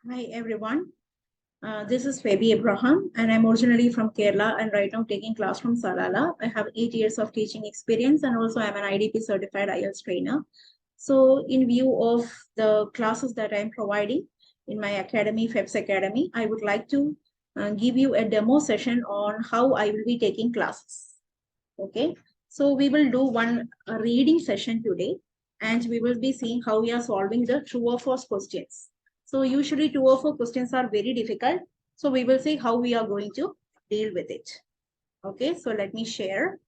Hi everyone, this is Febz Abraham and I'm originally from Kerala and right now taking class from Salala. I have 8 years of teaching experience and also I'm an IDP certified IELTS trainer. So in view of the classes that I'm providing in my academy, Febz Academy, I would like to give you a demo session on how I will be taking classes. Okay, so we will do one reading session today and we will be seeing how we are solving the true or false questions. So usually 2 or 4 questions are very difficult. So we will see how we are going to deal with it. Okay, so let me share.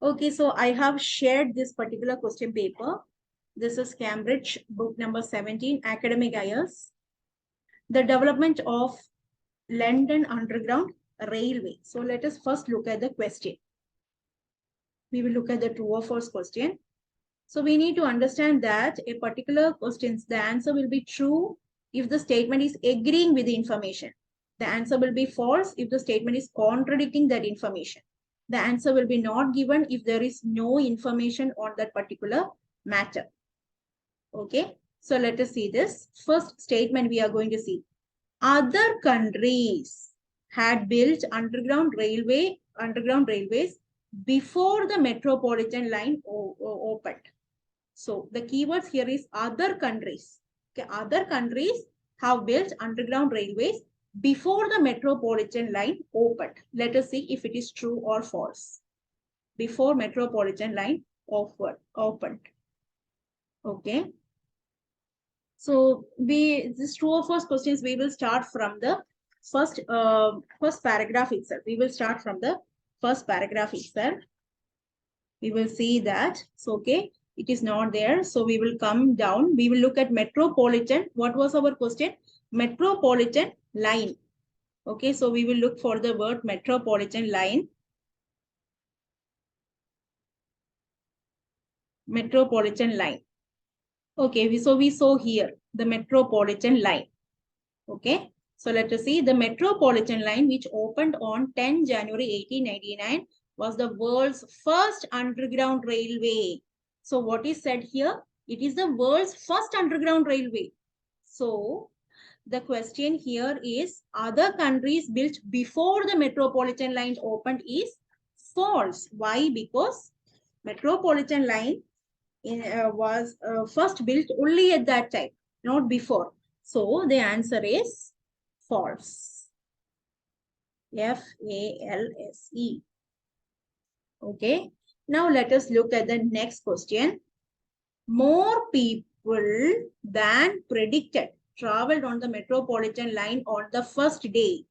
Okay, so I have shared this particular question paper. This is Cambridge book number 17, Academic IELTS. The development of London Underground Railway. So let us first look at the question. We will look at the true or false question. So we need to understand that a particular question, the answer will be true if the statement is agreeing with the information. The answer will be false if the statement is contradicting that information. The answer will be not given if there is no information on that particular matter. Okay, so let us see this. First statement we are going to see. Other countries had built underground railways before the metropolitan line opened. So the keywords here is other countries. Okay, other countries have built underground railways before the metropolitan line opened. Let us see if it is true or false. Before metropolitan line opened. Okay. So this true or false questions we will start from the first paragraph itself. We will start from the first paragraph itself. We will see that it's okay. It is not there. So we will come down. We will look at metropolitan. What was our question? Metropolitan line. Okay, so we will look for the word metropolitan line. Metropolitan line. Okay, so we saw here the metropolitan line. Okay, so let us see the metropolitan line, which opened on 10 January 1899, was the world's first underground railway. So what is said here? It is the world's first underground railway. So the question here is other countries built before the metropolitan line opened is false. Why? Because metropolitan line was first built only at that time, not before. So the answer is false. F-A-L-S-E. Okay. Now let us look at the next question. More people than predicted traveled on the metropolitan line on the first day.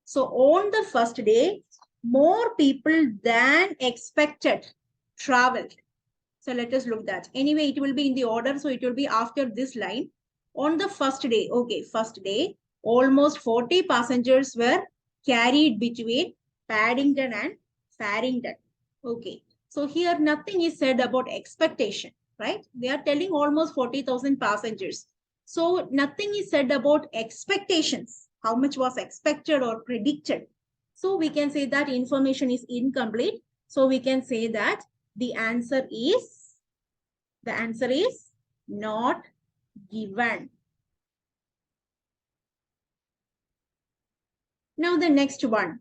So on the first day, more people than expected traveled. So let us look that. Anyway, it will be in the order. So it will be after this line. On the first day, okay, first day, almost 40 passengers were carried between Paddington and Farringdon. Okay, so here nothing is said about expectation, right? They are telling almost 40,000 passengers. So nothing is said about expectations, how much was expected or predicted. So we can say that information is incomplete. So we can say that the answer is not given. Now the next one.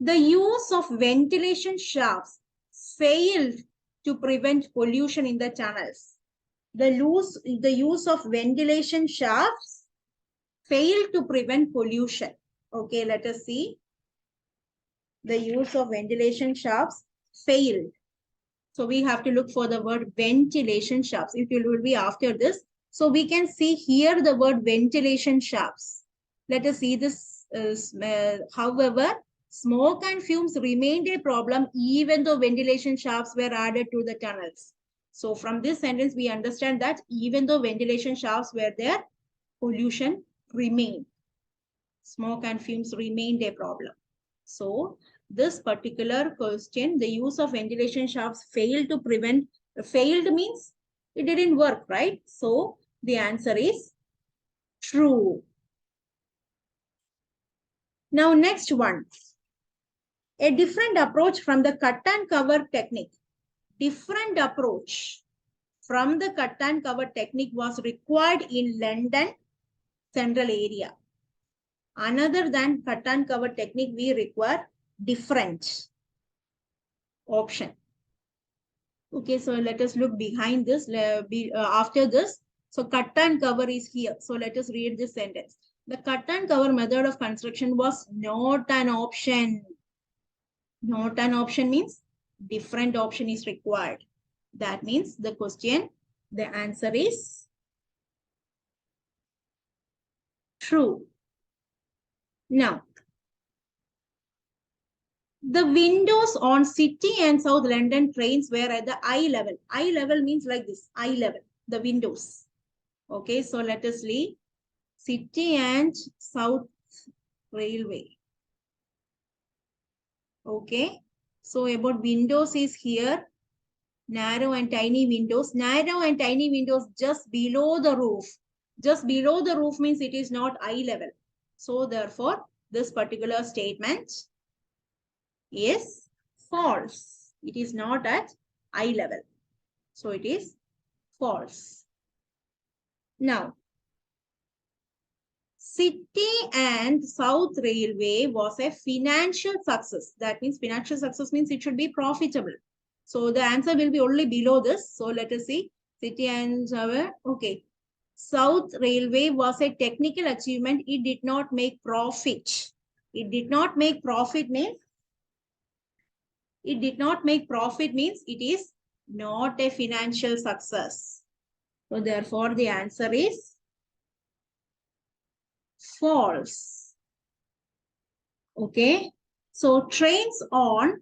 The use of ventilation shafts failed to prevent pollution in the tunnels. The use of ventilation shafts failed to prevent pollution. Okay, let us see. The use of ventilation shafts failed. So we have to look for the word ventilation shafts. It will be after this. So we can see here the word ventilation shafts. Let us see this. However, smoke and fumes remained a problem even though ventilation shafts were added to the tunnels. So from this sentence, we understand that even though ventilation shafts were there, pollution remained. Smoke and fumes remained a problem. So this particular question, the use of ventilation shafts failed means it didn't work, right? So the answer is true. Now next one, a different approach from the cut and cover technique. Different approach from the cut and cover technique was required in London central area. Another than cut and cover technique, we require different option. Okay, so let us look behind this, after this. So cut and cover is here. So let us read this sentence. The cut and cover method of construction was not an option. Not an option means different option is required. That means the question, the answer is true. Now, the windows on City and South London trains were at the eye level. Eye level means like this, eye level, the windows. Okay, so let us leave City and South Railway. Okay, so about windows is here, narrow and tiny windows. Narrow and tiny windows just below the roof. Just below the roof means it is not eye level. So therefore, this particular statement is false. It is not at eye level. So it is false. Now, City and South Railway was a financial success. That means financial success means it should be profitable. So the answer will be only below this. So let us see. City and okay. South Railway was a technical achievement. It did not make profit. It did not make profit means it is not a financial success. So therefore the answer is false. Okay. So trains on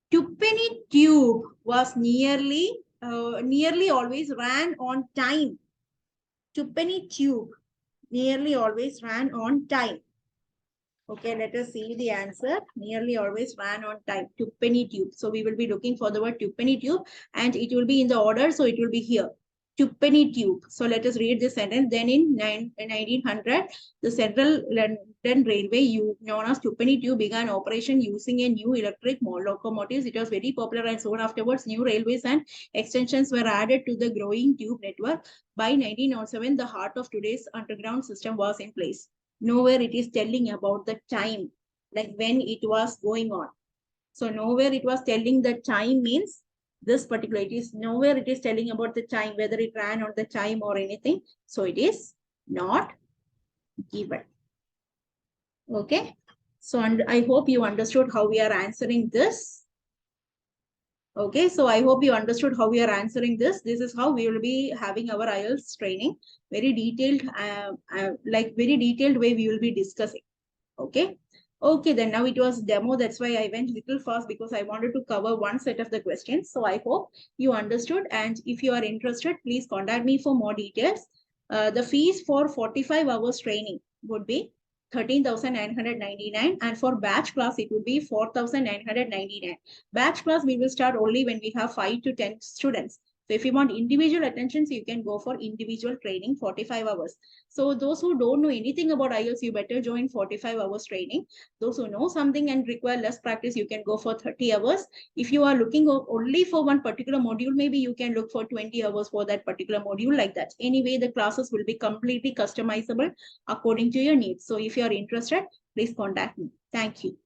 Twopenny Tube was nearly always ran on time. Twopenny Tube nearly always ran on time. Okay, let us see the answer. Nearly always ran on time. Twopenny Tube. So we will be looking for the word Twopenny Tube and it will be in the order. So it will be here. Twopenny Tube. So let us read this sentence. Then in 1900, the Central London Railway, known as Twopenny Tube, began operation using a new electric locomotives. It was very popular and soon afterwards, new railways and extensions were added to the growing tube network. By 1907, the heart of today's underground system was in place. Nowhere it is telling about the time, like when it was going on. So nowhere it was telling the time means this particular, it is nowhere it is telling about the time, whether it ran on the time or anything. So it is not given. Okay. So I hope you understood how we are answering this. Okay, so I hope you understood how we are answering this. This is how we will be having our IELTS training. Very detailed, very detailed way we will be discussing. Okay. Okay, then now it was demo. That's why I went little fast because I wanted to cover one set of the questions. So I hope you understood. And if you are interested, please contact me for more details. The fees for 45 hours training would be 13,999 and for batch class it would be 4,999. Batch class we will start only when we have 5 to 10 students. So if you want individual attention, so you can go for individual training 45 hours. So those who don't know anything about IELTS, you better join 45 hours training. Those who know something and require less practice, you can go for 30 hours. If you are looking only for one particular module, maybe you can look for 20 hours for that particular module, like that. Anyway, the classes will be completely customizable according to your needs. So if you are interested, please contact me. Thank you.